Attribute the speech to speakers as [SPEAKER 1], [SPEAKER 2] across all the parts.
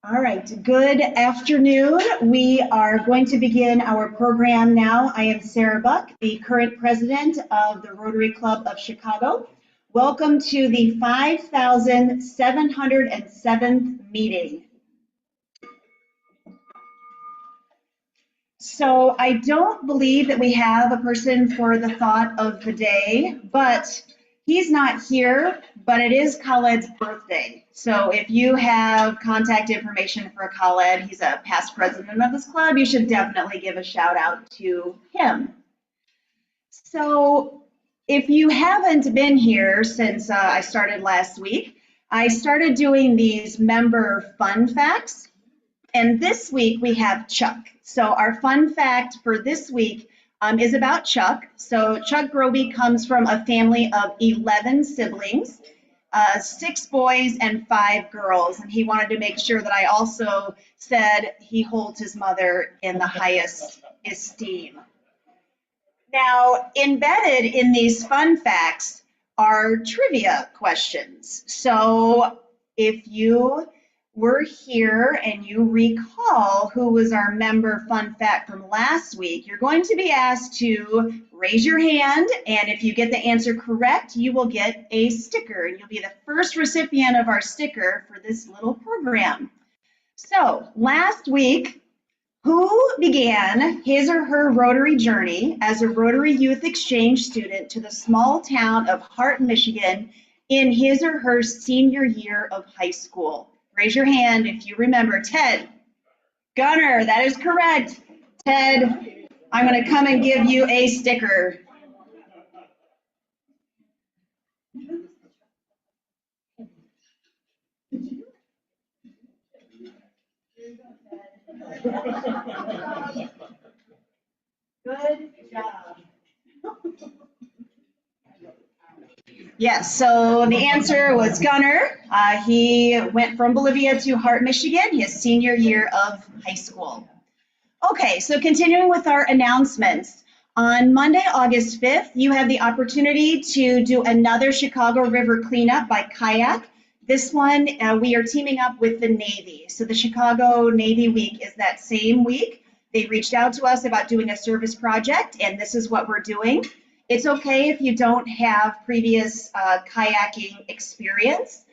[SPEAKER 1] All right, good afternoon. We are going to begin our program now. I am Sarah Buck, the current president of the Rotary Club of Chicago. Welcome to the 5,707th meeting. So I don't believe that we have a person for the thought of the day, but he's not here, but it is Khaled's birthday. So if you have contact information for Khaled, he's a past president of this club, you should definitely give a shout out to him. So if you haven't been here since I started last week, I started doing these member fun facts. And this week we have Chuck. So our fun fact for this week is about Chuck. So Chuck Groby comes from a family of 11 siblings, 6 boys and 5 girls. And he wanted to make sure that I also said he holds his mother in the highest esteem. Now, embedded in these fun facts are trivia questions. So if you were here and you recall who was our member fun fact from last week, you're going to be asked to raise your hand, and if you get the answer correct, you will get a sticker, and you'll be the first recipient of our sticker for this little program. So last week, who began his or her Rotary journey as a Rotary Youth Exchange student to the small town of Hart, Michigan in his or her senior year of high school? Raise your hand if you remember. Ted. Gunner, that is correct. Ted, I'm going to come and give you a sticker. Good job. Yes, so the answer was Gunner. He went from Bolivia to Hart, Michigan, his senior year of high school. Okay, so continuing with our announcements. On Monday, August 5th, you have the opportunity to do another Chicago River cleanup by kayak. This one, we are teaming up with the Navy. So the Chicago Navy Week is that same week. They reached out to us about doing a service project, and this is what we're doing. It's okay if you don't have previous kayaking experience.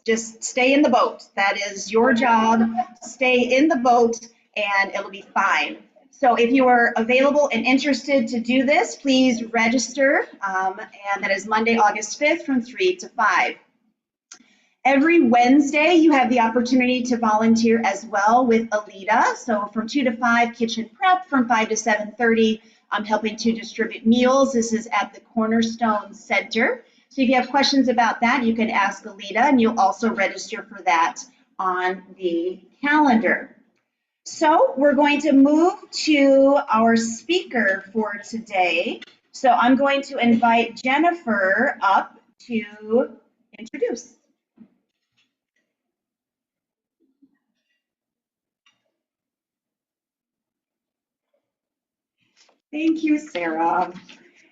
[SPEAKER 1] Just stay in the boat. That is your job. Stay in the boat and it'll be fine. So if you are available and interested to do this, please register. And that is Monday, August 5th from 3 to 5. Every Wednesday, you have the opportunity to volunteer as well with Alita. So from 2 to 5, kitchen prep. From 5 to 7:30, I'm helping to distribute meals. This is at the Cornerstone Center. So if you have questions about that, you can ask Alita, and you'll also register for that on the calendar. So we're going to move to our speaker for today. So I'm going to invite Jennifer up to introduce.
[SPEAKER 2] Thank you, Sarah.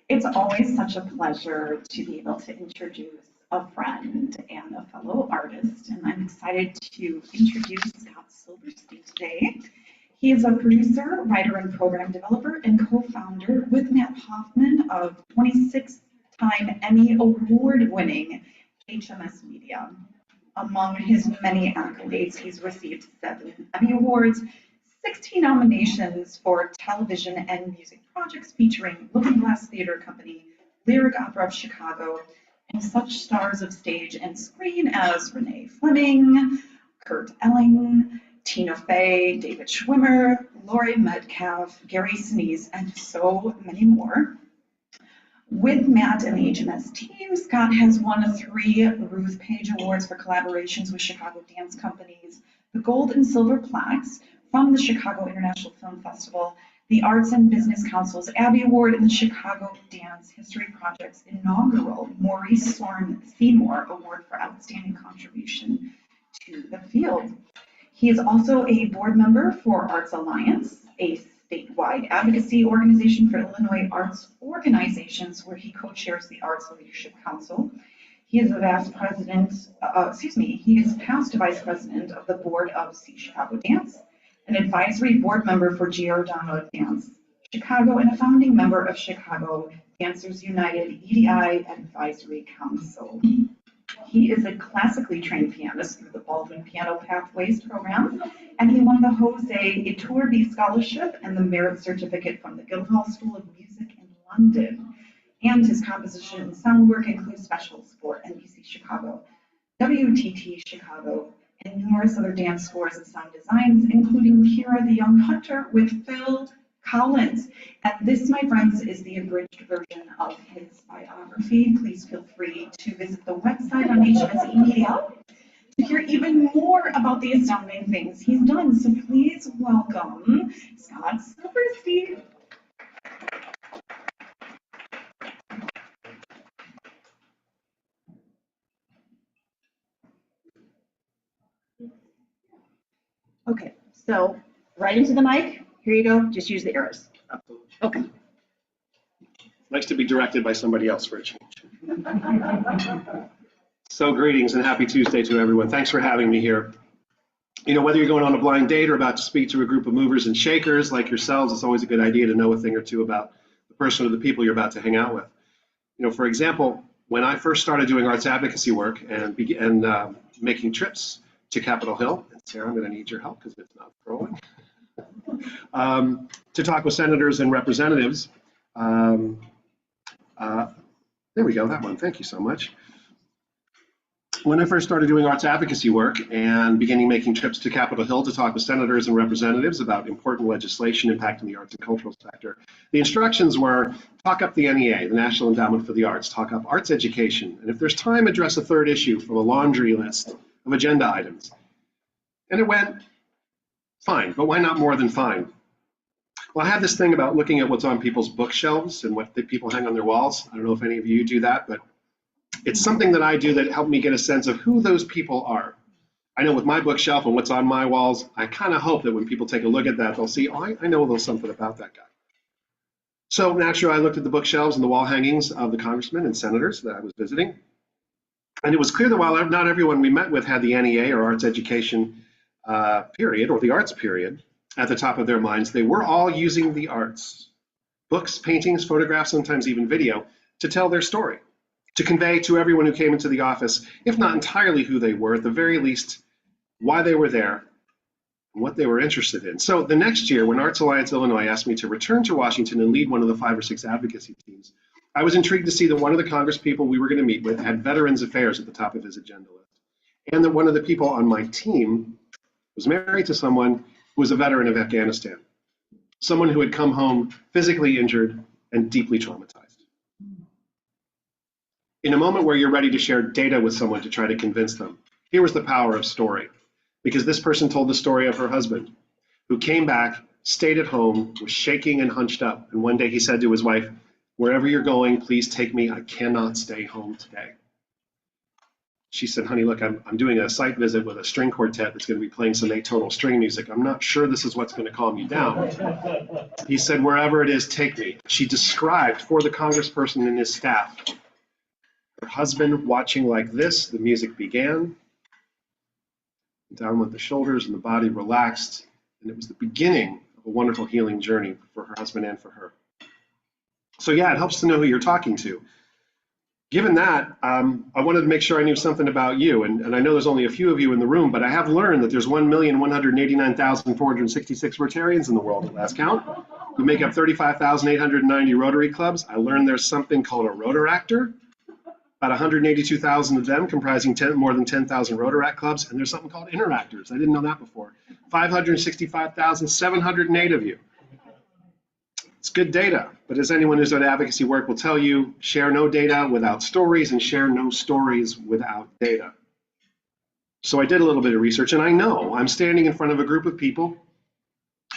[SPEAKER 2] It's always such a pleasure to be able to introduce a friend and a fellow artist, and I'm excited to introduce Scott Silberstein today. He is a producer, writer, and program developer, and co-founder with Matt Hoffman of 26-time Emmy Award-winning HMS Media. Among his many accolades, he's received 7 Emmy Awards, 16 nominations for television and music projects featuring Looking Glass Theater Company, Lyric Opera of Chicago, and such stars of stage and screen as Renee Fleming, Kurt Elling, Tina Fey, David Schwimmer, Laurie Metcalf, Gary Sinise, and so many more. With Matt and the HMS team, Scott has won 3 Ruth Page Awards for collaborations with Chicago dance companies, the Gold and Silver Plaques from the Chicago International Film Festival, the Arts and Business Council's Abbey Award, and the Chicago Dance History Project's inaugural Maurice Soren Seymour Award for Outstanding Contribution to the Field. He is also a board member for Arts Alliance, a statewide advocacy organization for Illinois arts organizations where he co-chairs the Arts Leadership Council. He is he is past vice president of the board of See Chicago Dance, an advisory board member for Giordano Dance Chicago, and a founding member of Chicago Dancers United EDI Advisory Council. He is a classically trained pianist through the Baldwin Piano Pathways program, and he won the Jose Iturbi Scholarship and the Merit Certificate from the Guildhall School of Music in London. And his composition and sound work includes specials for NBC Chicago, WTT Chicago, and numerous other dance scores and sound designs, including Kira the Young Hunter with Phil Collins. And this, my friends, is the abridged version of his biography. Please feel free to visit the website on HMS Media to hear even more about the astounding things he's done. So please welcome Scott Silberstein.
[SPEAKER 1] Okay, so right into the mic. Here you go. Just use the arrows. Okay.
[SPEAKER 3] Nice to be directed by somebody else for a change. So greetings and happy Tuesday to everyone. Thanks for having me here. You know, whether you're going on a blind date or about to speak to a group of movers and shakers like yourselves, it's always a good idea to know a thing or two about the person or the people you're about to hang out with. You know, for example, when I first started doing arts advocacy work and making trips to Capitol Hill, and Sarah, I'm going to need your help because it's not scrolling, to talk with senators and representatives. There we go, that one. Thank you so much. When I first started doing arts advocacy work and beginning making trips to Capitol Hill to talk with senators and representatives about important legislation impacting the arts and cultural sector, the instructions were talk up the NEA, the National Endowment for the Arts, talk up arts education, and if there's time, address a third issue from a laundry list of agenda items. And it went fine, but why not more than fine? Well, I have this thing about looking at what's on people's bookshelves and what people hang on their walls. I don't know if any of you do that, but it's something that I do that helped me get a sense of who those people are. I know with my bookshelf and what's on my walls, I kind of hope that when people take a look at that, they'll see, oh, I know a little something about that guy. So naturally, I looked at the bookshelves and the wall hangings of the congressmen and senators that I was visiting. And it was clear that while not everyone we met with had the NEA or arts education period, or the arts period, at the top of their minds, they were all using the arts, books, paintings, photographs, sometimes even video, to tell their story, to convey to everyone who came into the office, if not entirely who they were, at the very least, why they were there and what they were interested in. So the next year, when Arts Alliance Illinois asked me to return to Washington and lead one of the 5 or 6 advocacy teams, I was intrigued to see that one of the Congress people we were going to meet with had Veterans Affairs at the top of his agenda list, and that one of the people on my team was married to someone who was a veteran of Afghanistan, someone who had come home physically injured and deeply traumatized. In a moment where you're ready to share data with someone to try to convince them, here was the power of story, because this person told the story of her husband, who came back, stayed at home, was shaking and hunched up, and one day he said to his wife, "Wherever you're going, please take me. I cannot stay home today." She said, "Honey, look, I'm doing a site visit with a string quartet that's going to be playing some atonal string music. I'm not sure this is what's going to calm you down." He said, "Wherever it is, take me." She described for the congressperson and his staff her husband watching like this. The music began. Down went the shoulders and the body relaxed. And it was the beginning of a wonderful healing journey for her husband and for her. So yeah, it helps to know who you're talking to. Given that, I wanted to make sure I knew something about you, and I know there's only a few of you in the room, but I have learned that there's 1,189,466 Rotarians in the world at last count. We make up 35,890 Rotary clubs. I learned there's something called a Rotaractor, about 182,000 of them comprising more than 10,000 Rotaract clubs, and there's something called Interactors. I didn't know that before. 565,708 of you. It's good data, but as anyone who's done advocacy work will tell you, share no data without stories and share no stories without data. So I did a little bit of research, and I know I'm standing in front of a group of people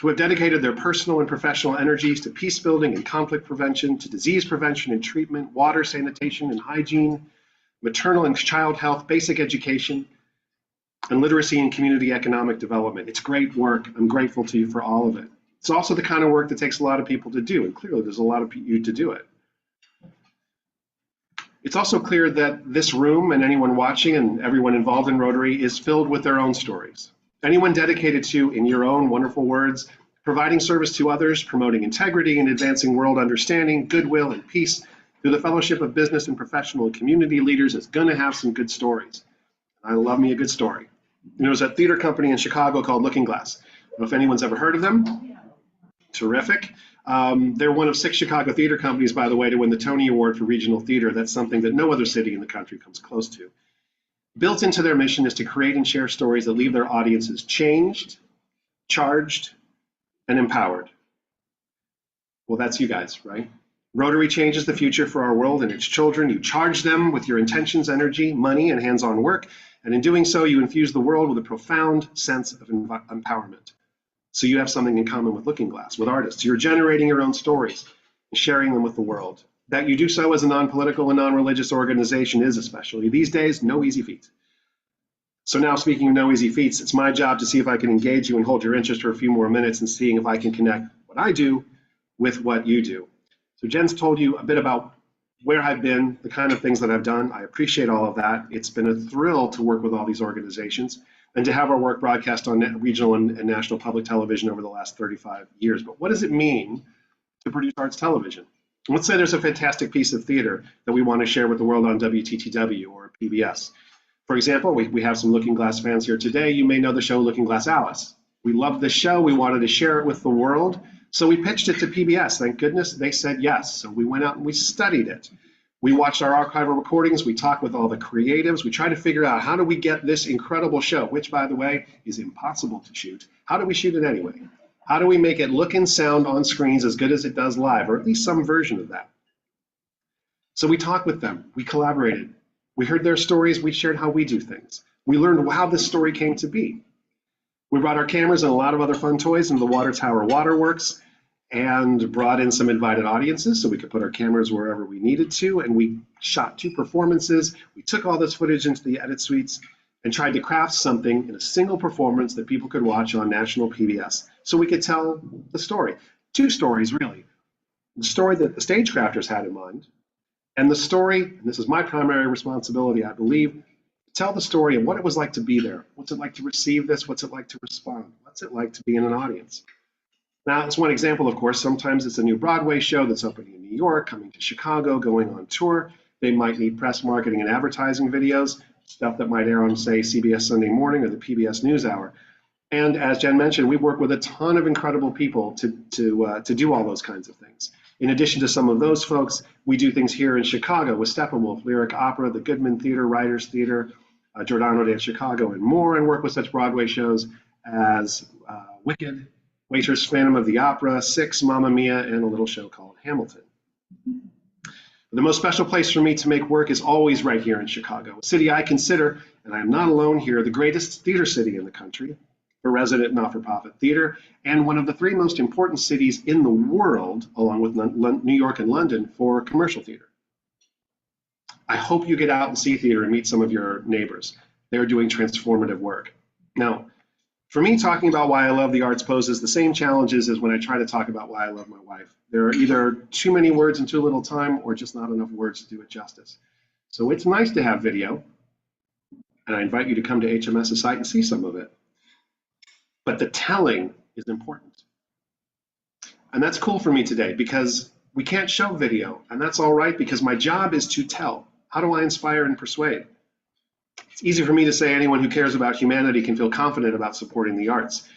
[SPEAKER 3] who have dedicated their personal and professional energies to peace building and conflict prevention, to disease prevention and treatment, water, sanitation and hygiene, maternal and child health, basic education, and literacy and community economic development. It's great work. I'm grateful to you for all of it. It's also the kind of work that takes a lot of people to do, and clearly there's a lot of you to do it. It's also clear that this room and anyone watching and everyone involved in Rotary is filled with their own stories. Anyone dedicated to, in your own wonderful words, providing service to others, promoting integrity and advancing world understanding, goodwill, and peace through the fellowship of business and professional and community leaders is going to have some good stories. I love me a good story. There was a theater company in Chicago called Looking Glass. I don't know if anyone's ever heard of them. Terrific. They're one of 6 Chicago theater companies, by the way, to win the Tony Award for regional theater. That's something that no other city in the country comes close to. Built into their mission is to create and share stories that leave their audiences changed, charged, and empowered. Well, that's you guys, right? Rotary changes the future for our world and its children. You charge them with your intentions, energy, money, and hands-on work. And in doing so, you infuse the world with a profound sense of empowerment. So you have something in common with Looking Glass, with artists. You're generating your own stories and sharing them with the world. That you do so as a non-political and non-religious organization is especially these days no easy feat. So now, speaking of no easy feats, it's my job to see if I can engage you and hold your interest for a few more minutes and seeing if I can connect what I do with what you do. So Jen's told you a bit about where I've been, the kind of things that I've done. I appreciate all of that. It's been a thrill to work with all these organizations and to have our work broadcast on regional and national public television over the last 35 years. But what does it mean to produce arts television? Let's say there's a fantastic piece of theater that we want to share with the world on WTTW or PBS. For example, we have some Looking Glass fans here today. You may know the show Looking Glass Alice. We loved the show. We wanted to share it with the world. So we pitched it to PBS. Thank goodness they said yes. So we went out and we studied it. We watched our archival recordings. We talked with all the creatives. We tried to figure out, how do we get this incredible show, which, by the way, is impossible to shoot. How do we shoot it anyway? How do we make it look and sound on screens as good as it does live, or at least some version of that? So we talked with them. We collaborated. We heard their stories. We shared how we do things. We learned how this story came to be. We brought our cameras and a lot of other fun toys into the Water Tower Waterworks and brought in some invited audiences so we could put our cameras wherever we needed to. And we shot 2 performances. We took all this footage into the edit suites and tried to craft something in a single performance that people could watch on national PBS so we could tell the story. 2 stories, really. The story that the stagecrafters had in mind, and the story, and this is my primary responsibility, I believe, tell the story of what it was like to be there. What's it like to receive this? What's it like to respond? What's it like to be in an audience? Now, that's one example, of course. Sometimes it's a new Broadway show that's opening in New York, coming to Chicago, going on tour. They might need press, marketing, and advertising videos, stuff that might air on, say, CBS Sunday Morning or the PBS NewsHour. And as Jen mentioned, we work with a ton of incredible people to do all those kinds of things. In addition to some of those folks, we do things here in Chicago with Steppenwolf, Lyric Opera, the Goodman Theater, Writers Theater, Giordano Dance Chicago, and more, and work with such Broadway shows as Wicked, Waitress, Phantom of the Opera, Six, Mamma Mia, and a little show called Hamilton. The most special place for me to make work is always right here in Chicago, a city I consider, and I am not alone here, the greatest theater city in the country for resident not-for-profit theater, and one of the 3 most important cities in the world, along with New York and London, for commercial theater. I hope you get out and see theater and meet some of your neighbors. They're doing transformative work. Now, for me, talking about why I love the arts poses the same challenges as when I try to talk about why I love my wife. There are either too many words in too little time or just not enough words to do it justice. So it's nice to have video, and I invite you to come to HMS's site and see some of it. But the telling is important. And that's cool for me today because we can't show video, and that's all right because my job is to tell. How do I inspire and persuade? It's easy for me to say anyone who cares about humanity can feel confident about supporting the arts.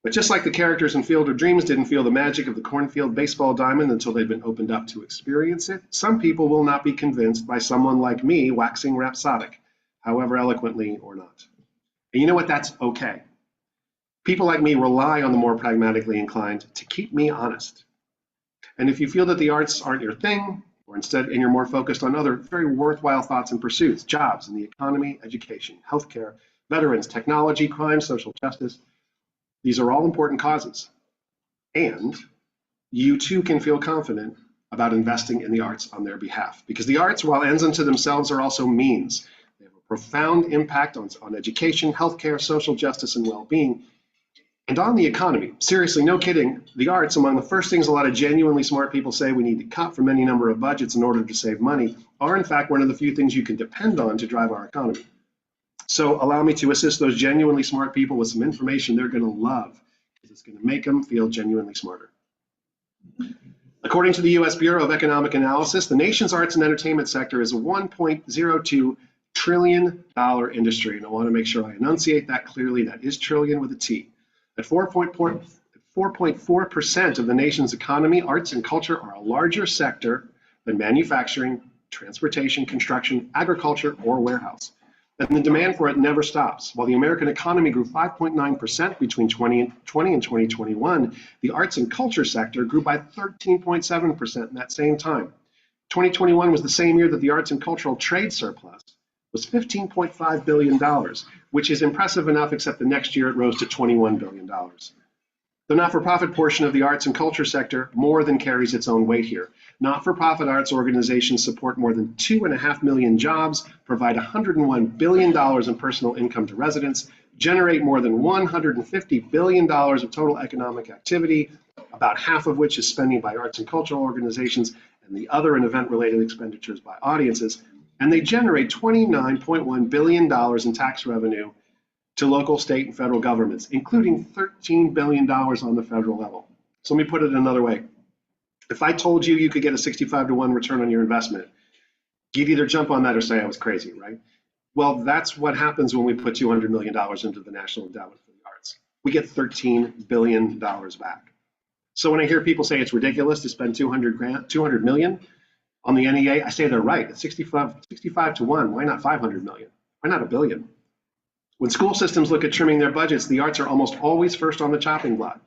[SPEAKER 3] But just like the characters in Field of Dreams didn't feel the magic of the cornfield baseball diamond until they've been opened up to experience it, some people will not be convinced by someone like me waxing rhapsodic, however eloquently or not. And you know what? That's okay. People like me rely on the more pragmatically inclined to keep me honest. And if you feel that the arts aren't your thing, or instead, and you're more focused on other very worthwhile thoughts and pursuits, jobs in the economy, education, healthcare, veterans, technology, crime, social justice, these are all important causes. And you too can feel confident about investing in the arts on their behalf. Because the arts, while ends unto themselves, are also means. They have a profound impact on education, healthcare, social justice, and well-being. And on the economy, seriously, no kidding, the arts, among the first things a lot of genuinely smart people say we need to cut from any number of budgets in order to save money, are in fact one of the few things you can depend on to drive our economy. So allow me to assist those genuinely smart people with some information they're going to love, because it's going to make them feel genuinely smarter. According to the U.S. Bureau of Economic Analysis, the nation's arts and entertainment sector is a $1.02 trillion industry. And I want to make sure I enunciate that clearly. That is trillion with a T. At 4.4% of the nation's economy, arts and culture are a larger sector than manufacturing, transportation, construction, agriculture, or warehouse. And the demand for it never stops. While the American economy grew 5.9% between 2020 and 2021, the arts and culture sector grew by 13.7% in that same time. 2021 was the same year that the arts and cultural trade surplus was $15.5 billion, which is impressive enough, except the next year it rose to $21 billion. The not-for-profit portion of the arts and culture sector more than carries its own weight here. Not-for-profit arts organizations support more than 2.5 million jobs, provide $101 billion in personal income to residents, generate more than $150 billion of total economic activity, about half of which is spending by arts and cultural organizations, and the other in event-related expenditures by audiences. And they generate $29.1 billion in tax revenue to local, state, and federal governments, including $13 billion on the federal level. So let me put it another way. If I told you you could get a 65-to-1 return on your investment, you'd either jump on that or say I was crazy, right? Well, that's what happens when we put $200 million into the National Endowment for the Arts. We get $13 billion back. So when I hear people say it's ridiculous to spend $200 million on the NEA, I say they're right. It's 65-to-1. Why not $500 million? Why not $1 billion? When school systems look at trimming their budgets, the arts are almost always first on the chopping block.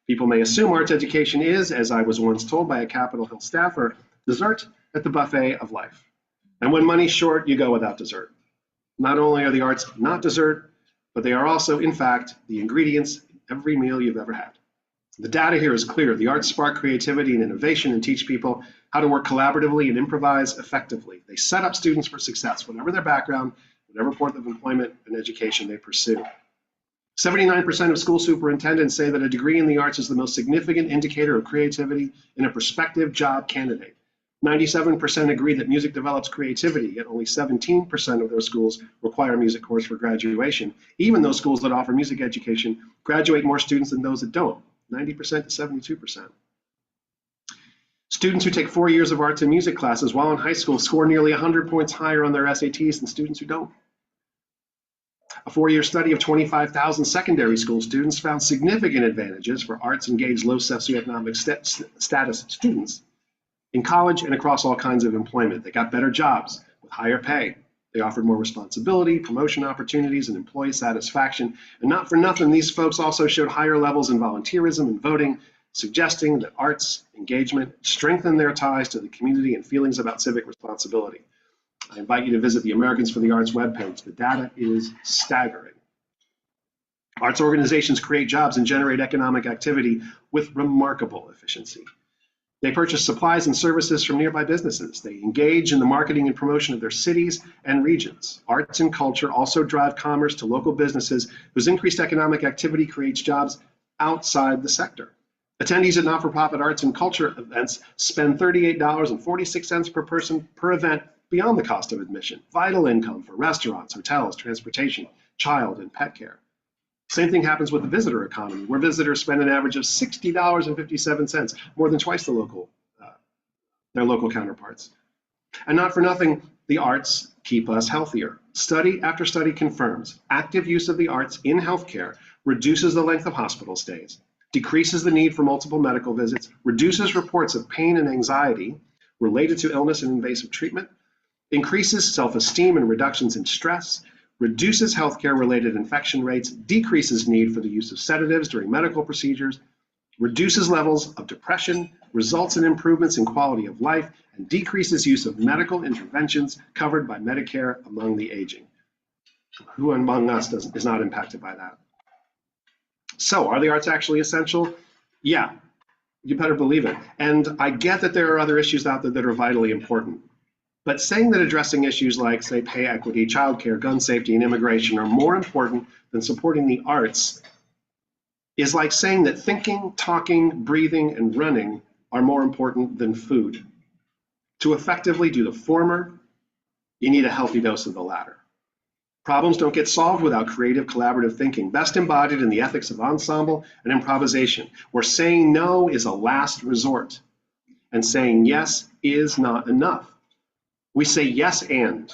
[SPEAKER 3] People may assume arts education is, as I was once told by a Capitol Hill staffer, dessert at the buffet of life. And when money's short, you go without dessert. Not only are the arts not dessert, but they are also, in fact, the ingredients in every meal you've ever had. The data here is clear. The arts spark creativity and innovation and teach people how to work collaboratively and improvise effectively. They set up students for success, whatever their background, whatever form of employment and education they pursue. 79% of school superintendents say that a degree in the arts is the most significant indicator of creativity in a prospective job candidate. 97% agree that music develops creativity, yet only 17% of those schools require a music course for graduation. Even those schools that offer music education graduate more students than those that don't, 90% to 72%. Students who take 4 years of arts and music classes while in high school score nearly 100 points higher on their SATs than students who don't. A 4-year study of 25,000 secondary school students found significant advantages for arts-engaged low socioeconomic status students in college and across all kinds of employment. They got better jobs with higher pay. They offered more responsibility, promotion opportunities, and employee satisfaction. And not for nothing, these folks also showed higher levels in volunteerism and voting, suggesting that arts engagement strengthen their ties to the community and feelings about civic responsibility. I invite you to visit the Americans for the Arts webpage. The data is staggering. Arts organizations create jobs and generate economic activity with remarkable efficiency. They purchase supplies and services from nearby businesses. They engage in the marketing and promotion of their cities and regions. Arts and culture also drive commerce to local businesses whose increased economic activity creates jobs outside the sector. Attendees at not-for-profit arts and culture events spend $38.46 per person per event beyond the cost of admission. Vital income for restaurants, hotels, transportation, child and pet care. Same thing happens with the visitor economy, where visitors spend an average of $60.57, more than twice their local counterparts. And not for nothing, the arts keep us healthier. Study after study confirms active use of the arts in healthcare reduces the length of hospital stays, decreases the need for multiple medical visits, reduces reports of pain and anxiety related to illness and invasive treatment, increases self-esteem and reductions in stress, reduces healthcare-related infection rates, decreases need for the use of sedatives during medical procedures, reduces levels of depression, results in improvements in quality of life, and decreases use of medical interventions covered by Medicare among the aging. Who among us is not impacted by that? So, are the arts actually essential? Yeah, you better believe it. And I get that there are other issues out there that are vitally important. But saying that addressing issues like, say, pay equity, childcare, gun safety, and immigration are more important than supporting the arts is like saying that thinking, talking, breathing, and running are more important than food. To effectively do the former, You need a healthy dose of the latter. Problems don't get solved without creative, collaborative thinking, best embodied in the ethics of ensemble and improvisation, where saying no is a last resort and saying yes is not enough. We say yes and.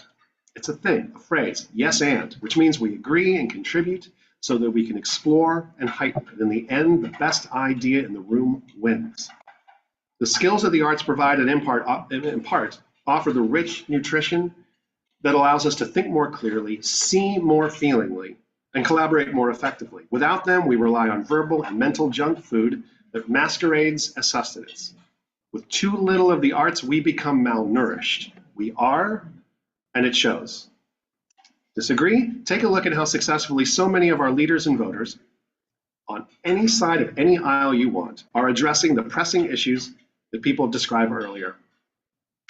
[SPEAKER 3] It's a thing, a phrase, yes and, which means we agree and contribute so that we can explore and heighten. And in the end, the best idea in the room wins. The skills that the arts provide and impart offer the rich nutrition that allows us to think more clearly, see more feelingly, and collaborate more effectively. Without them, we rely on verbal and mental junk food that masquerades as sustenance. With too little of the arts, we become malnourished. We are, and it shows. Disagree? Take a look at how successfully so many of our leaders and voters, on any side of any aisle you want, are addressing the pressing issues that people described earlier.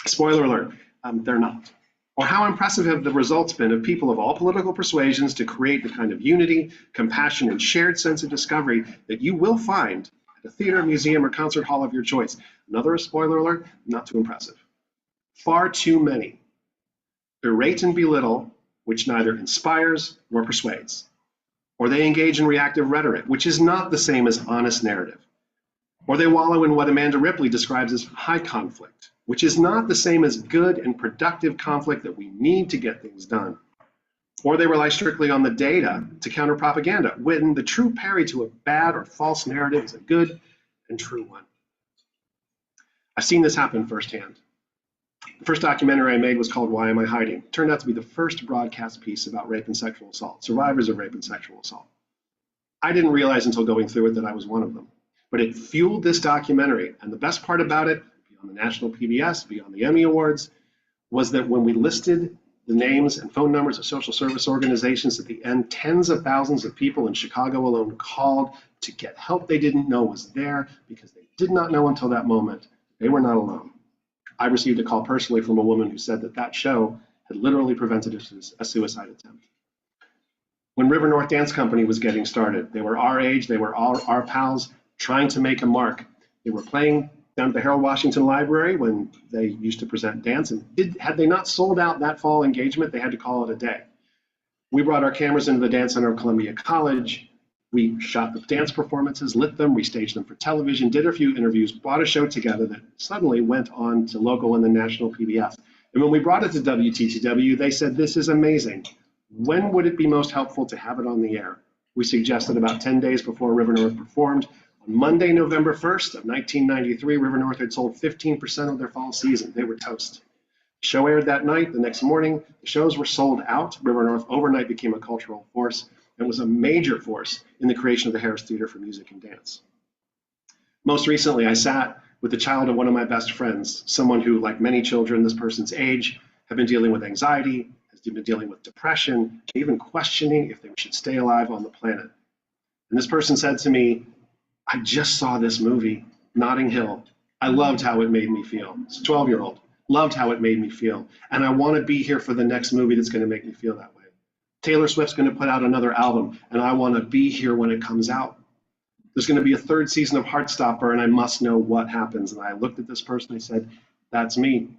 [SPEAKER 3] Spoiler alert, they're not. Or how impressive have the results been of people of all political persuasions to create the kind of unity, compassion, and shared sense of discovery that you will find at a theater, museum, or concert hall of your choice. Another spoiler alert, not too impressive. Far too many berate and belittle, which neither inspires nor persuades. Or they engage in reactive rhetoric, which is not the same as honest narrative. Or they wallow in what Amanda Ripley describes as high conflict, which is not the same as good and productive conflict that we need to get things done. Or they rely strictly on the data to counter propaganda, when the true parry to a bad or false narrative is a good and true one. I've seen this happen firsthand. The first documentary I made was called Why Am I Hiding? It turned out to be the first broadcast piece about rape and sexual assault, survivors of rape and sexual assault. I didn't realize until going through it that I was one of them. But it fueled this documentary, and the best part about it, beyond the national PBS, beyond the Emmy Awards, was that when we listed the names and phone numbers of social service organizations at the end, tens of thousands of people in Chicago alone called to get help they didn't know was there because they did not know until that moment they were not alone. I received a call personally from a woman who said that that show had literally prevented a suicide attempt. When River North Dance Company was getting started, they were our age, they were all our pals, trying to make a mark. They were playing down at the Harold Washington Library when they used to present dance, and had they not sold out that fall engagement, they had to call it a day. We brought our cameras into the Dance Center of Columbia College. We shot the dance performances, lit them, restaged them for television, did a few interviews, brought a show together that suddenly went on to local and the national PBS. And when we brought it to WTTW, they said, "This is amazing. When would it be most helpful to have it on the air?" We suggested about 10 days before River North performed. On Monday, November 1st of 1993, River North had sold 15% of their fall season. They were toast. The show aired that night. The next morning, the shows were sold out. River North overnight became a cultural force and was a major force in the creation of the Harris Theater for Music and Dance. Most recently, I sat with the child of one of my best friends, someone who, like many children this person's age, have been dealing with anxiety, has been dealing with depression, even questioning if they should stay alive on the planet. And this person said to me, "I just saw this movie, Notting Hill. I loved how it made me feel." It's a 12-year-old. Loved how it made me feel. And I want to be here for the next movie that's going to make me feel that way. Taylor Swift's going to put out another album, and I want to be here when it comes out. There's going to be a third season of Heartstopper, and I must know what happens. And I looked at this person, I said, "That's me.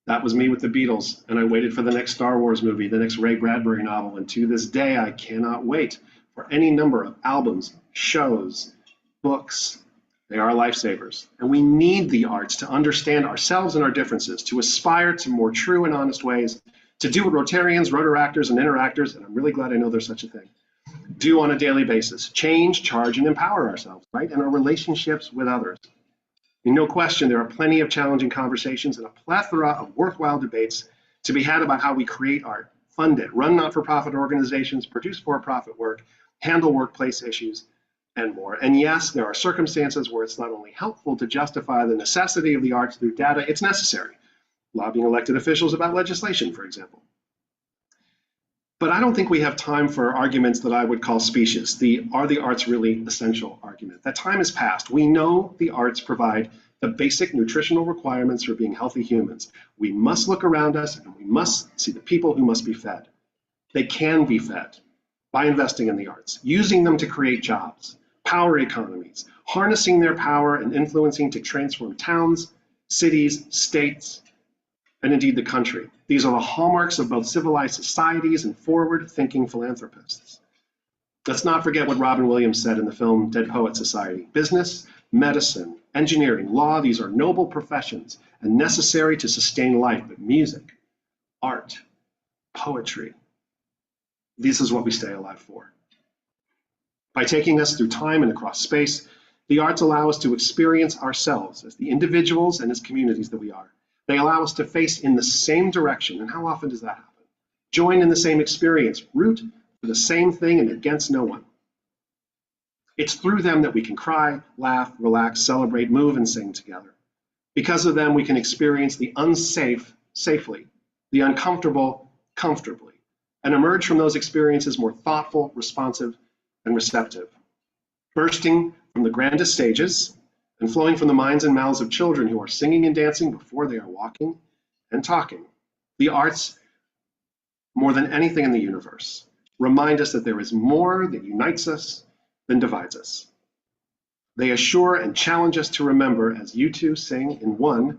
[SPEAKER 3] That was me with the Beatles." And I waited for the next Star Wars movie, the next Ray Bradbury novel. And to this day, I cannot wait for any number of albums, shows, books. They are lifesavers. And we need the arts to understand ourselves and our differences, to aspire to more true and honest ways, to do what Rotarians, Rotaractors, and Interactors, and I'm really glad I know there's such a thing, do on a daily basis. Change, charge, and empower ourselves, right? And our relationships with others. And no question, there are plenty of challenging conversations and a plethora of worthwhile debates to be had about how we create art, fund it, run not-for-profit organizations, produce for-profit work, handle workplace issues, and more. And yes, there are circumstances where it's not only helpful to justify the necessity of the arts through data, it's necessary. Lobbying elected officials about legislation, for example. But I don't think we have time for arguments that I would call specious, are the arts really essential argument. That time is past. We know the arts provide the basic nutritional requirements for being healthy humans. We must look around us and we must see the people who must be fed. They can be fed by investing in the arts, using them to create jobs, power economies, harnessing their power and influencing to transform towns, cities, states, and indeed the country. These are the hallmarks of both civilized societies and forward-thinking philanthropists. Let's not forget what Robin Williams said in the film Dead Poets Society. Business, medicine, engineering, law, these are noble professions and necessary to sustain life, but music, art, poetry, this is what we stay alive for. By taking us through time and across space, the arts allow us to experience ourselves as the individuals and as communities that we are. They allow us to face in the same direction, and how often does that happen? Join in the same experience, root for the same thing and against no one. It's through them that we can cry, laugh, relax, celebrate, move, and sing together. Because of them, we can experience the unsafe safely, the uncomfortable comfortably, and emerge from those experiences more thoughtful, responsive, and receptive. Bursting from the grandest stages and flowing from the minds and mouths of children who are singing and dancing before they are walking and talking. The arts, more than anything in the universe, remind us that there is more that unites us than divides us. They assure and challenge us to remember, as you two sing in One,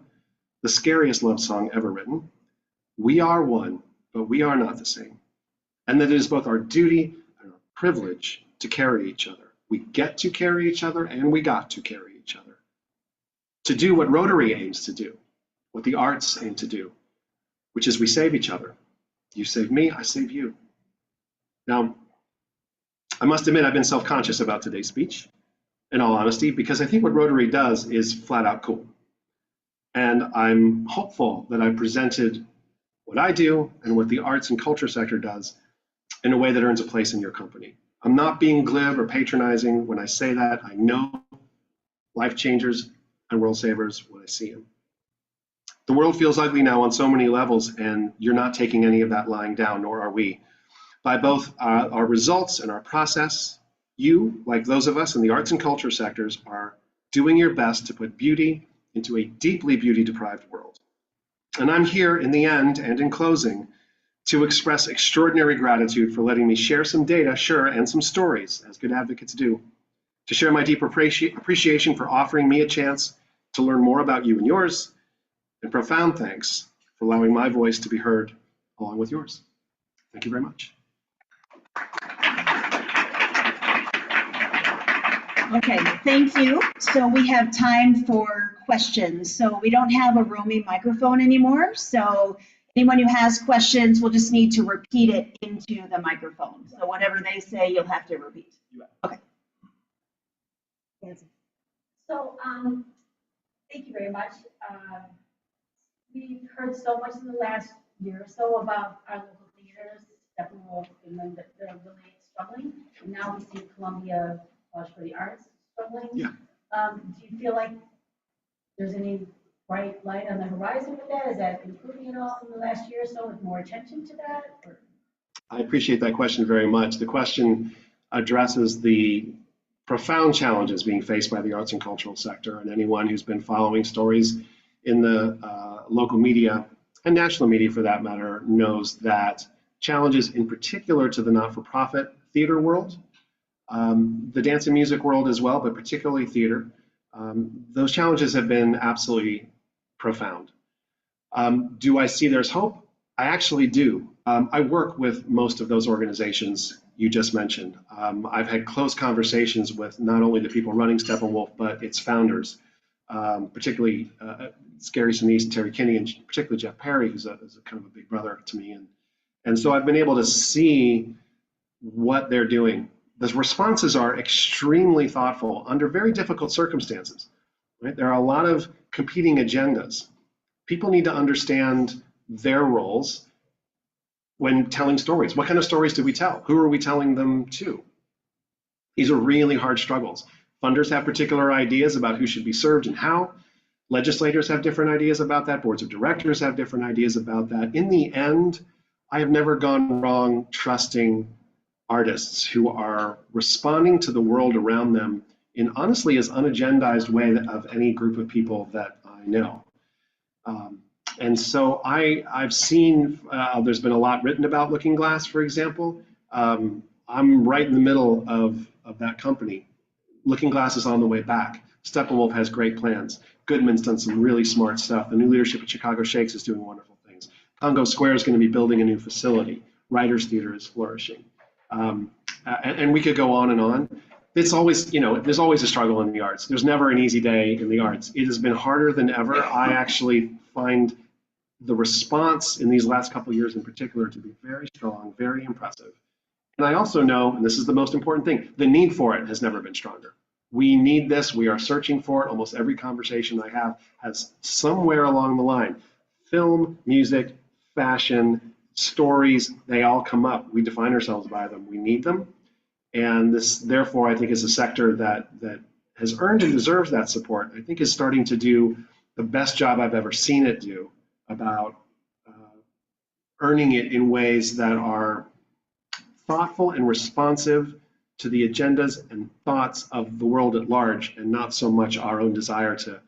[SPEAKER 3] the scariest love song ever written, we are one, but we are not the same. And that it is both our duty and our privilege to carry each other. We get to carry each other and we got to carry each other. To do what Rotary aims to do, what the arts aim to do, which is we save each other. You save me, I save you. Now, I must admit I've been self-conscious about today's speech, in all honesty, because I think what Rotary does is flat out cool. And I'm hopeful that I presented what I do and what the arts and culture sector does in a way that earns a place in your company. I'm not being glib or patronizing when I say that. I know life changers and world savers when I see them. The world feels ugly now on so many levels, and you're not taking any of that lying down, nor are we. By both our results and our process, you, like those of us in the arts and culture sectors, are doing your best to put beauty into a deeply beauty-deprived world. And I'm here in the end and in closing to express extraordinary gratitude for letting me share some data, sure, and some stories, as good advocates do, to share my deep appreciation for offering me a chance to learn more about you and yours, and profound thanks for allowing my voice to be heard along with yours. Thank you very much.
[SPEAKER 1] Okay, thank you. So we have time for questions. So we don't have a roaming microphone anymore. So anyone who has questions will just need to repeat it into the microphone. So whatever they say, you'll have to repeat. Okay.
[SPEAKER 4] So, thank you very much. We've heard so much in the last year or so about our local theaters, Steppenwolf, and then they're really struggling. And now we see Columbia College for the Arts struggling.
[SPEAKER 3] Yeah.
[SPEAKER 4] Do you feel like there's any bright light on the horizon with that? Is that improving at all in the last year or so with more attention to that? Or?
[SPEAKER 3] I appreciate that question very much. The question addresses the profound challenges being faced by the arts and cultural sector, and anyone who's been following stories in the local media and national media for that matter knows that challenges in particular to the not-for-profit theater world, the dance and music world as well, but particularly theater, those challenges have been absolutely profound. Do I see there's hope? I actually do. I work with most of those organizations you just mentioned. I've had close conversations with not only the people running Steppenwolf, but its founders, particularly Gary Sinise and Terry Kinney, and particularly Jeff Perry, who's a kind of a big brother to me. And so I've been able to see what they're doing. The responses are extremely thoughtful under very difficult circumstances. Right? There are a lot of competing agendas. People need to understand their roles when telling stories. What kind of stories do we tell? Who are we telling them to? These are really hard struggles. Funders have particular ideas about who should be served and how. Legislators have different ideas about that. Boards of directors have different ideas about that. In the end, I have never gone wrong trusting artists who are responding to the world around them in honestly as unagendized way of any group of people that I know. And so I've seen, there's been a lot written about Looking Glass, for example. I'm right in the middle of that company. Looking Glass is on the way back. Steppenwolf has great plans. Goodman's done some really smart stuff. The new leadership at Chicago Shakes is doing wonderful Congo Square is going to be building a new facility. Writers Theater is flourishing. And we could go on and on. It's always, there's always a struggle in the arts. There's never an easy day in the arts. It has been harder than ever. I actually find the response in these last couple of years in particular to be very strong, very impressive. And I also know, and this is the most important thing, the need for it has never been stronger. We need this. We are searching for it. Almost every conversation I have has somewhere along the line, film, music, fashion, stories, they all come up. We define ourselves by them. We need them. And this, therefore, I think is a sector that has earned and deserves that support. I think is starting to do the best job I've ever seen it do about earning it in ways that are thoughtful and responsive to the agendas and thoughts of the world at large, and not so much our own desire to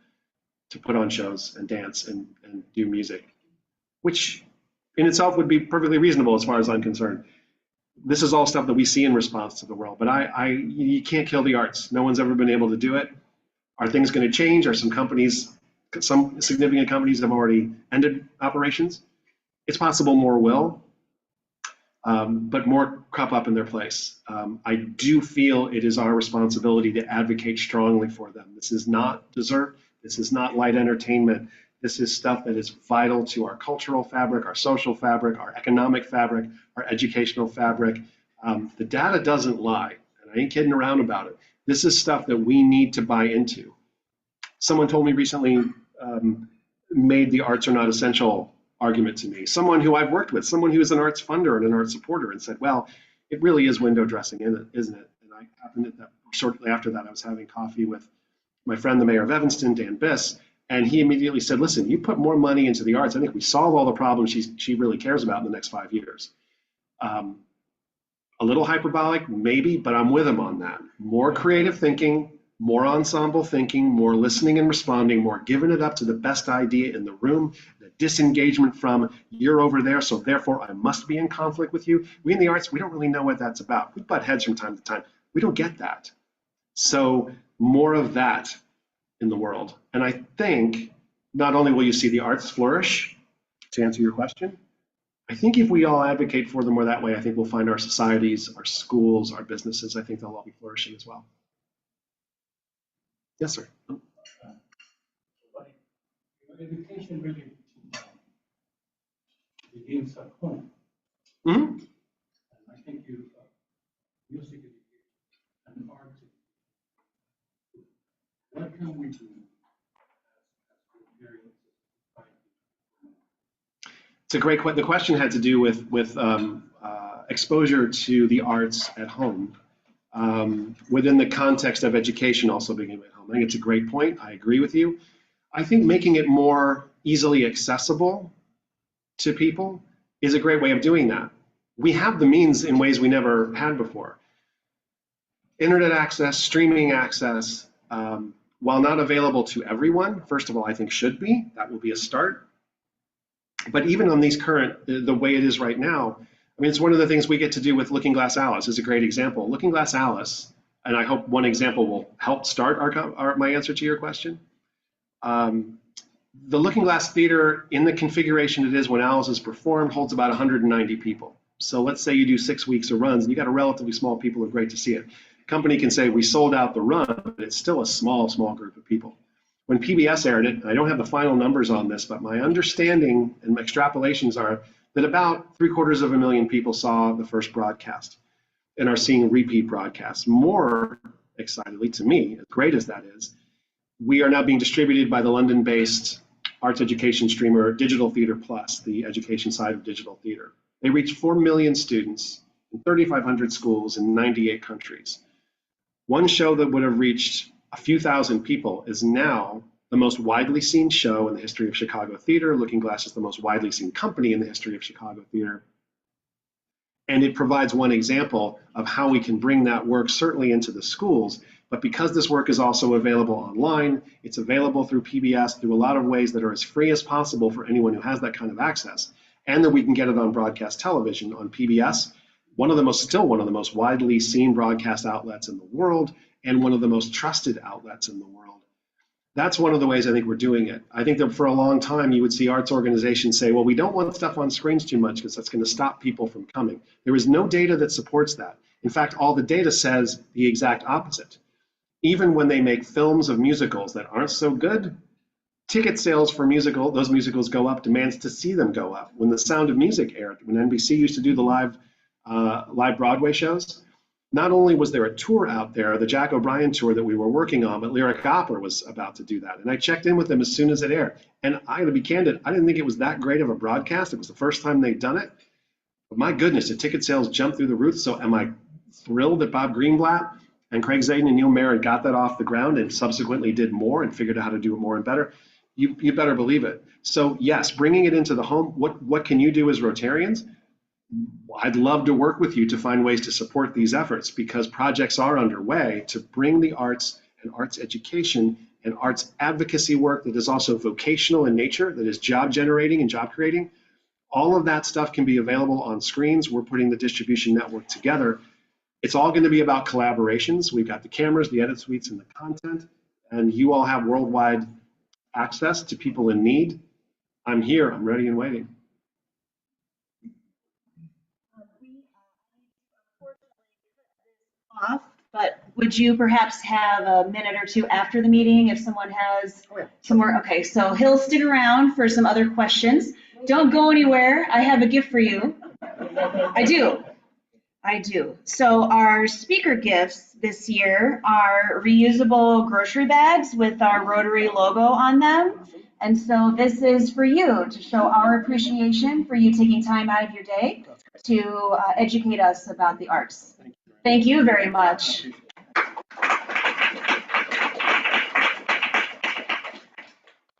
[SPEAKER 3] put on shows and dance and do music, which in itself would be perfectly reasonable as far as I'm concerned. This is all stuff that we see in response to the world, but you can't kill the arts. No one's ever been able to do it. Are things going to change? Are some significant companies have already ended operations? It's possible more will, but more crop up in their place. I do feel it is our responsibility to advocate strongly for them. This is not dessert. This is not light entertainment. This is stuff that is vital to our cultural fabric, our social fabric, our economic fabric, our educational fabric. The data doesn't lie, and I ain't kidding around about it. This is stuff that we need to buy into. Someone told me recently, made the arts are not essential argument to me. Someone who I've worked with, someone who is an arts funder and an arts supporter, and said, well, it really is window dressing, isn't it? And I happened that shortly after that, I was having coffee with my friend, the mayor of Evanston, Dan Biss, and he immediately said, listen, you put more money into the arts, I think we solve all the problems she really cares about in the next 5 years. A little hyperbolic, maybe, but I'm with him on that. More creative thinking, more ensemble thinking, more listening and responding, more giving it up to the best idea in the room, the disengagement from you're over there, so therefore I must be in conflict with you. We in the arts, we don't really know what that's about. We butt heads from time to time. We don't get that. So more of that in the world. And I think not only will you see the arts flourish, to answer your question, I think if we all advocate for them more that way, I think we'll find our societies, our schools, our businesses, I think they'll all be flourishing as well. Yes, sir.
[SPEAKER 5] Education really begins at home.
[SPEAKER 3] Mm-hmm.
[SPEAKER 5] And I think music education and art education. What can we do
[SPEAKER 3] It's a great question. The question had to do with exposure to the arts at home within the context of education also beginning at home. I think it's a great point. I agree with you. I think making it more easily accessible to people is a great way of doing that. We have the means in ways we never had before. Internet access, streaming access, while not available to everyone, first of all, I think should be. That will be a start. But even on these the way it is right now, I mean, it's one of the things we get to do with Looking Glass Alice is a great example. Looking Glass Alice, and I hope one example will help start my answer to your question. The Looking Glass Theater, in the configuration it is when Alice is performed, holds about 190 people. So let's say you do 6 weeks of runs, and you got a relatively small people who are great to see it. Company can say we sold out the run, but it's still a small group of people. When PBS aired it, I don't have the final numbers on this, but my understanding and my extrapolations are that about 750,000 people saw the first broadcast and are seeing repeat broadcasts. More excitedly to me, as great as that is, we are now being distributed by the London-based arts education streamer Digital Theatre Plus, the education side of digital theatre. They reach 4 million students in 3,500 schools in 98 countries. One show that would have reached a few thousand people is now the most widely seen show in the history of Chicago theater. Looking Glass is the most widely seen company in the history of Chicago theater. And it provides one example of how we can bring that work certainly into the schools. But because this work is also available online, it's available through PBS through a lot of ways that are as free as possible for anyone who has that kind of access. And that we can get it on broadcast television on PBS, still one of the most widely seen broadcast outlets in the world, and one of the most trusted outlets in the world. That's one of the ways I think we're doing it. I think that for a long time, you would see arts organizations say, well, we don't want stuff on screens too much because that's going to stop people from coming. There is no data that supports that. In fact, all the data says the exact opposite. Even when they make films of musicals that aren't so good, ticket sales for those musicals go up, demands to see them go up. When The Sound of Music aired, when NBC used to do the live Broadway shows, not only was there a tour out there, the Jack O'Brien tour that we were working on, but Lyric Opera was about to do that. And I checked in with them as soon as it aired. And I'm gonna be candid, I didn't think it was that great of a broadcast. It was the first time they'd done it. But my goodness, the ticket sales jumped through the roof. So am I thrilled that Bob Greenblatt and Craig Zaden and Neil Marin got that off the ground and subsequently did more and figured out how to do it more and better? You better believe it. So yes, bringing it into the home, what can you do as Rotarians? I'd love to work with you to find ways to support these efforts, because projects are underway to bring the arts and arts education and arts advocacy work that is also vocational in nature, that is job generating and job creating. All of that stuff can be available on screens. We're putting the distribution network together. It's all going to be about collaborations. We've got the cameras, the edit suites, and the content, and you all have worldwide access to people in need. I'm here, I'm ready and waiting.
[SPEAKER 1] Off, but would you perhaps have a minute or two after the meeting if someone has some more? Okay, so he'll stick around for some other questions. Don't go anywhere. I have a gift for you. I do. So our speaker gifts this year are reusable grocery bags with our Rotary logo on them. And so this is for you to show our appreciation for you taking time out of your day to educate us about the arts. Thank you very much.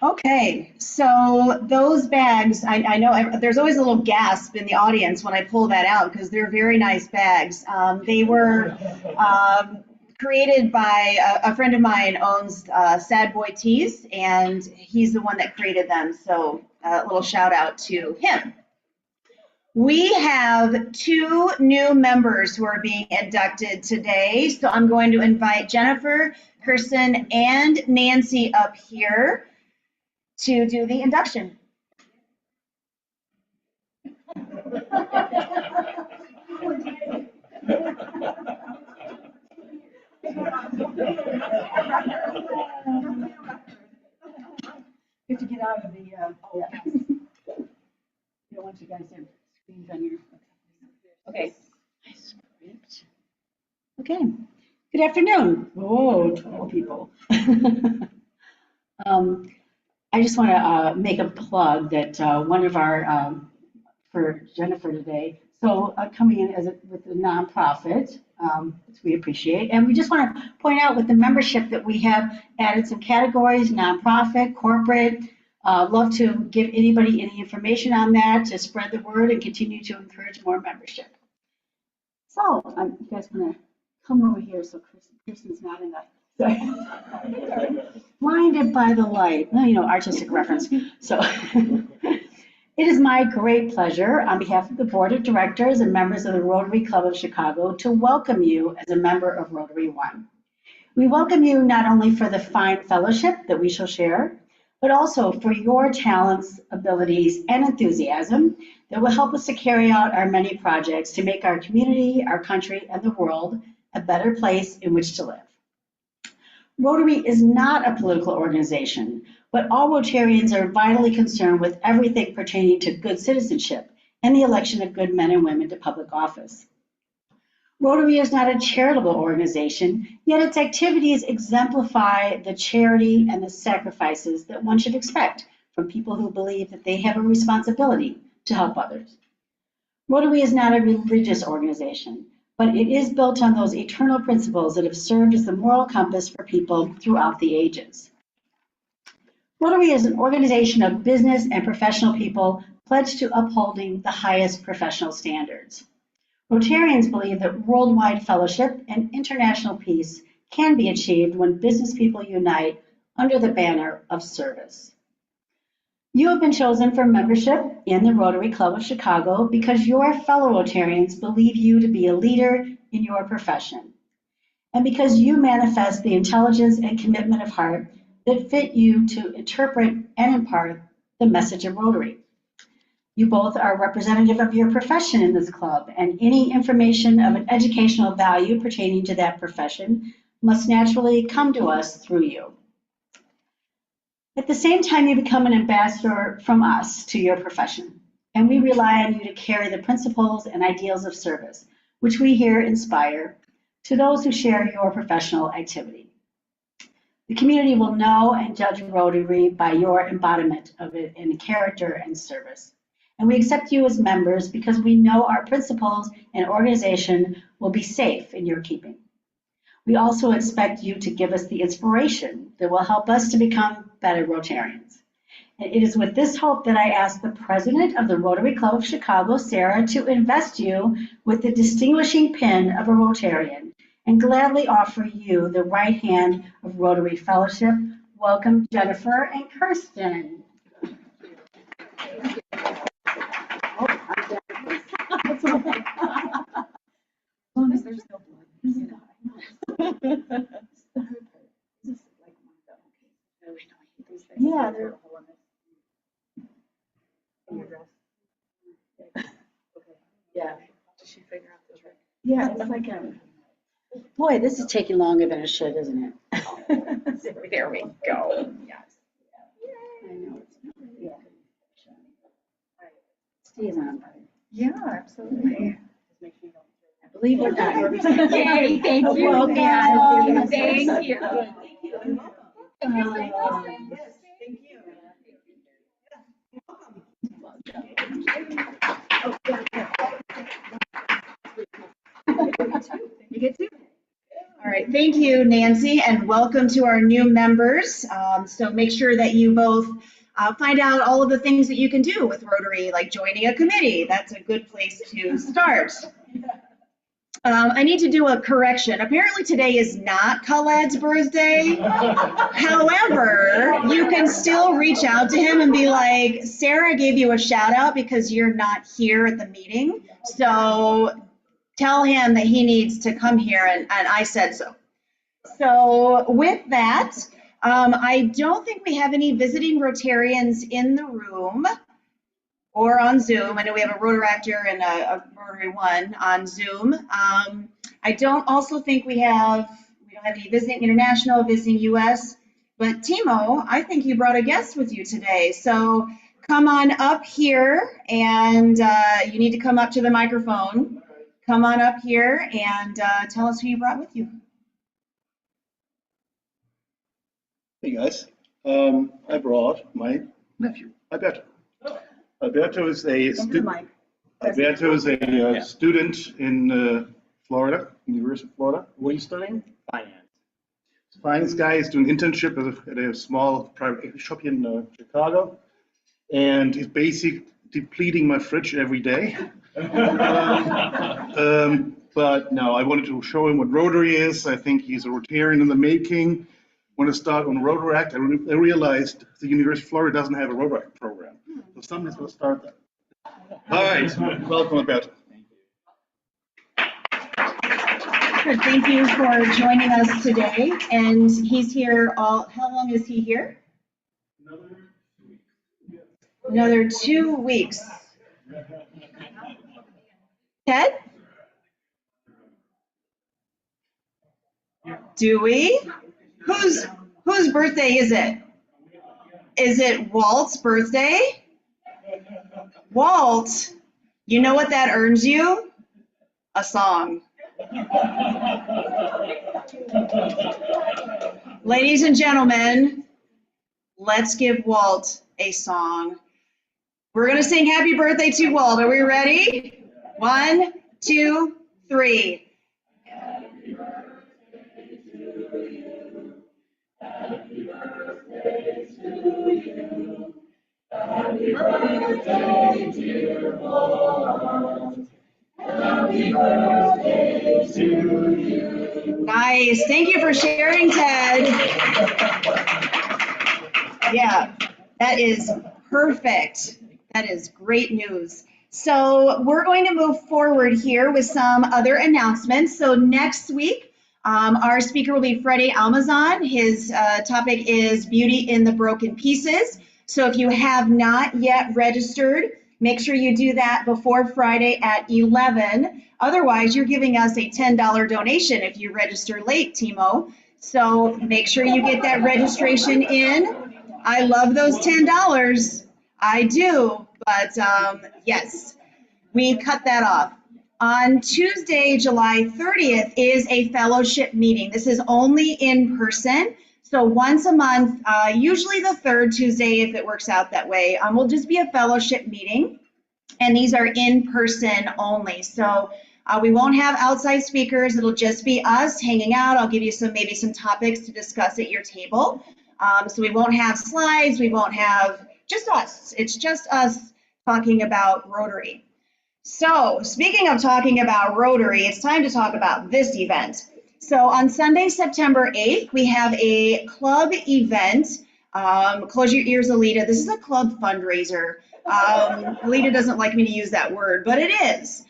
[SPEAKER 1] Okay, so those bags, I know there's always a little gasp in the audience when I pull that out because they're very nice bags. They were created by a friend of mine owns Sad Boy Tees, and he's the one that created them. So a little shout out to him. We have 2 new members who are being inducted today. So I'm going to invite Jennifer, Kirsten, and Nancy up here to do the induction.
[SPEAKER 6] You have to get out of the, you don't want you guys to have screens on your, okay. Okay, good afternoon. Oh, tall people. I just want to make a plug that one of our, for Jennifer today, so coming in with a nonprofit, which we appreciate. And we just want to point out with the membership that we have added some categories, nonprofit, corporate. Love to give anybody any information on that to spread the word and continue to encourage more membership. So you guys want to come over here so Kristen's not in the, sorry. Blinded by the light, well, you know, artistic reference. So it is my great pleasure on behalf of the Board of Directors and members of the Rotary Club of Chicago to welcome you as a member of Rotary One. We welcome you not only for the fine fellowship that we shall share, but also for your talents, abilities, and enthusiasm that will help us to carry out our many projects to make our community, our country, and the world a better place in which to live. Rotary is not a political organization, but all Rotarians are vitally concerned with everything pertaining to good citizenship and the election of good men and women to public office. Rotary is not a charitable organization, yet its activities exemplify the charity and the sacrifices that one should expect from people who believe that they have a responsibility to help others. Rotary is not a religious organization, but it is built on those eternal principles that have served as the moral compass for people throughout the ages. Rotary is an organization of business and professional people pledged to upholding the highest professional standards. Rotarians believe that worldwide fellowship and international peace can be achieved when business people unite under the banner of service. You have been chosen for membership in the Rotary Club of Chicago because your fellow Rotarians believe you to be a leader in your profession, and because you manifest the intelligence and commitment of heart that fit you to interpret and impart the message of Rotary. You both are representative of your profession in this club, and any information of an educational value pertaining to that profession must naturally come to us through you. At the same time, you become an ambassador from us to your profession, and we rely on you to carry the principles and ideals of service, which we here inspire, to those who share your professional activity. The community will know and judge Rotary by your embodiment of it in character and service. And we accept you as members because we know our principles and organization will be safe in your keeping. We also expect you to give us the inspiration that will help us to become better Rotarians. And it is with this hope that I ask the president of the Rotary Club of Chicago, Sarah, to invest you with the distinguishing pin of a Rotarian and gladly offer you the right hand of Rotary Fellowship. Welcome, Jennifer and Kirsten. Yeah, they're. Yeah. Did she figure out this right? Yeah, it's like boy, this is taking longer than it should, isn't it?
[SPEAKER 2] There we go. Yes.
[SPEAKER 6] I know. Yeah. Stays on.
[SPEAKER 2] Yeah, absolutely.
[SPEAKER 6] Believe it or not.
[SPEAKER 2] Yay, thank you.
[SPEAKER 6] Welcome.
[SPEAKER 2] Thank you.
[SPEAKER 1] You get to? All right, thank you, Nancy, and welcome to our new members. So make sure that you both find out all of the things that you can do with Rotary, like joining a committee. That's a good place to start. I need to do a correction. Apparently today is not Khaled's birthday. However, you can still reach out to him and be like, Sarah gave you a shout out because you're not here at the meeting. So tell him that he needs to come here, and I said so. So with that, I don't think we have any visiting Rotarians in the room or on Zoom. I know we have a Rotaractor and a Rotary One on Zoom. I don't also think we don't have any visiting international, visiting US, but Timo, I think you brought a guest with you today. So come on up here, and you need to come up to the microphone. Come on up here and tell us who you brought with you.
[SPEAKER 7] Hey guys, I brought my nephew, Alberto. Alberto is a student in Florida, University of Florida. What are you studying?
[SPEAKER 8] Finance.
[SPEAKER 7] Finance guy is doing internship at a small private shop here in Chicago, and he's basically depleting my fridge every day. But no, I wanted to show him what Rotary is. I think he's a Rotarian in the making. When I start on Rotaract, I realized the University of Florida doesn't have a Rotaract program. So somebody's going to start that. All right, welcome, Alberto.
[SPEAKER 1] Good, thank you for joining us today. And he's here how long is he here? Another 2 weeks. Ted? Do we? Whose birthday is it? Is it Walt's birthday? Walt, you know what that earns you? A song. Ladies and gentlemen, let's give Walt a song. We're going to sing happy birthday to Walt. Are we ready? 1, 2, 3. Happy birthday to you. Happy birthday to you. Happy birthday, dear Walt. Happy birthday to you. Nice. Thank you for sharing, Ted. Yeah, that is perfect. That is great news. So we're going to move forward here with some other announcements. So next week, Our speaker will be Freddie Almazan. His topic is Beauty in the Broken Pieces. So if you have not yet registered, make sure you do that before Friday at 11. Otherwise, you're giving us a $10 donation if you register late, Timo. So make sure you get that registration in. I love those $10. I do, but yes, we cut that off. On Tuesday, July 30th is a fellowship meeting. This is only in person. So once a month, usually the third Tuesday if it works out that way, will just be a fellowship meeting. And these are in person only. So we won't have outside speakers. It'll just be us hanging out. I'll give you maybe some topics to discuss at your table. So we won't have slides. We won't have just us. It's just us talking about Rotary. So speaking of talking about Rotary, it's time to talk about this event. So on Sunday, September 8th, we have a club event. Close your ears, Alita. This is a club fundraiser. Alita doesn't like me to use that word, but it is.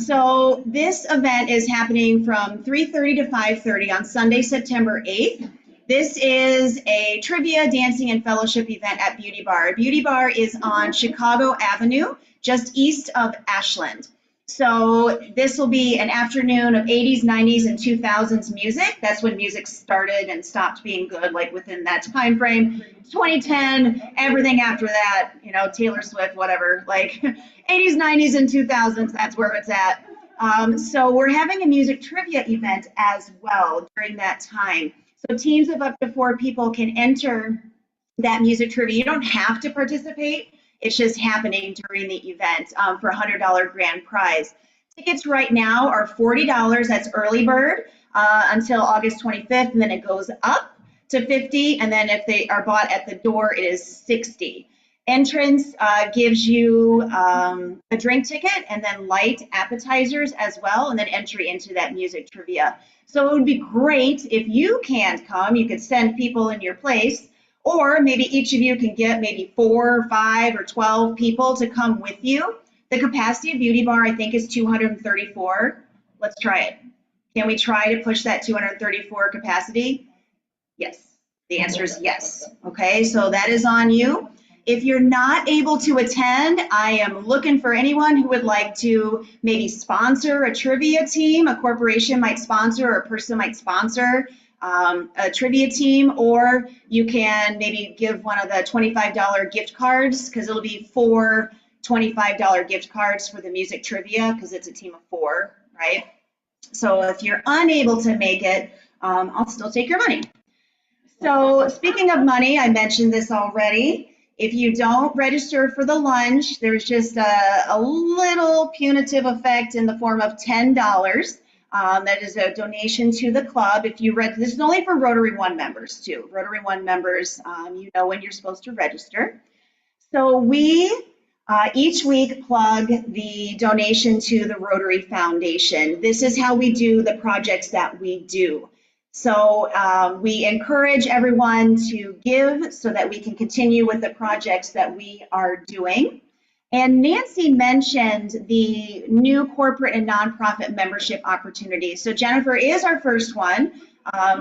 [SPEAKER 1] So this event is happening from 3:30 to 5:30 on Sunday, September 8th. This is a trivia, dancing, and fellowship event at Beauty Bar. Beauty Bar is on Chicago Avenue, just east of Ashland. So this will be an afternoon of 80s, 90s, and 2000s music. That's when music started and stopped being good, like within that time frame. 2010, everything after that, you know, Taylor Swift, whatever, like 80s, 90s, and 2000s, that's where it's at. So we're having a music trivia event as well during that time. So teams of up to 4 people can enter that music trivia. You don't have to participate. It's just happening during the event for a $100 grand prize. Tickets right now are $40. That's early bird until August 25th, and then it goes up to $50. And then if they are bought at the door, it is $60. Entrance gives you a drink ticket and then light appetizers as well, and then entry into that music trivia. So it would be great if you can't come. You could send people in your place. Or maybe each of you can get maybe 4 or 5 or 12 people to come with you. The capacity of Beauty Bar, I think, is 234. Let's try it. Can we try to push that 234 capacity? Yes. The answer is yes. Okay, so that is on you. If you're not able to attend, I am looking for anyone who would like to maybe sponsor a trivia team. A corporation might sponsor, or a person might sponsor a trivia team, or you can maybe give one of the $25 gift cards, because it'll be 4 $25 gift cards for the music trivia, because it's a team of 4, right? So if you're unable to make it, I'll still take your money. So speaking of money, I mentioned this already. If you don't register for the lunch, there's just a little punitive effect in the form of $10. That is a donation to the club. If you this is only for Rotary One members too. Rotary One members, you know when you're supposed to register. So we each week plug the donation to the Rotary Foundation. This is how we do the projects that we do. So we encourage everyone to give so that we can continue with the projects that we are doing. And Nancy mentioned the new corporate and nonprofit membership opportunities. So Jennifer is our first one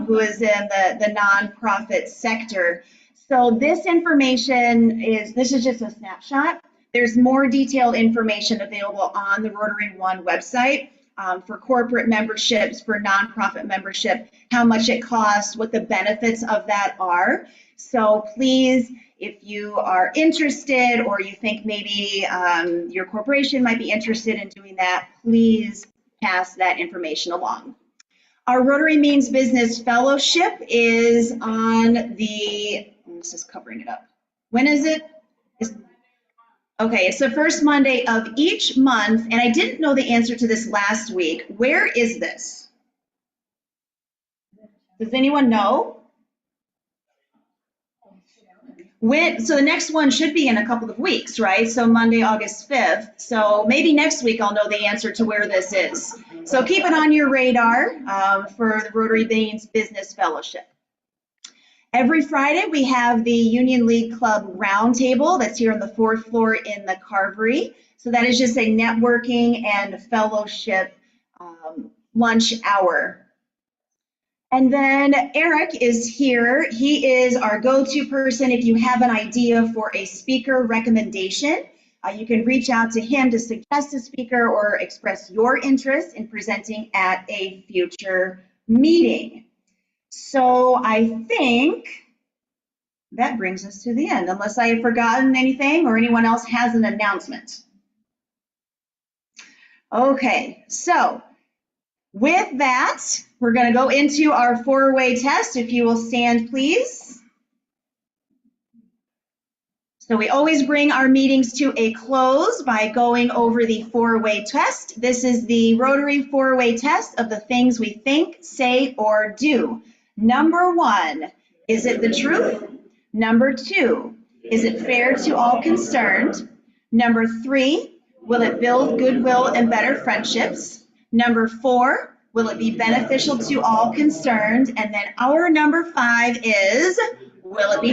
[SPEAKER 1] who is in the nonprofit sector. So this information this is just a snapshot. There's more detailed information available on the Rotary One website for corporate memberships, for nonprofit membership, how much it costs, what the benefits of that are. So please, if you are interested, or you think maybe your corporation might be interested in doing that, please pass that information along. Our Rotary Means Business Fellowship is on the, this is covering it up. When is it? Okay, it's the first Monday of each month, and I didn't know the answer to this last week. Where is this? Does anyone know? So the next one should be in a couple of weeks, right? So Monday, August 5th. So maybe next week I'll know the answer to where this is. So keep it on your radar for the Rotary Means Business Fellowship. Every Friday we have the Union League Club Roundtable that's here on the 4th floor in the Carvery. So that is just a networking and fellowship lunch hour. And then Eric is here. He is our go-to person if you have an idea for a speaker recommendation. You can reach out to him to suggest a speaker or express your interest in presenting at a future meeting. So I think that brings us to the end, unless I have forgotten anything or anyone else has an announcement. Okay, so with that, we're going to go into our four-way test. If you will stand, please. So we always bring our meetings to a close by going over the four-way test. This is the Rotary four-way test of the things we think, say, or do. Number 1, is it the truth? Number 2, is it fair to all concerned? Number 3, will it build goodwill and better friendships? Number 4, will it be beneficial to all concerned? And then our number 5 is, will it be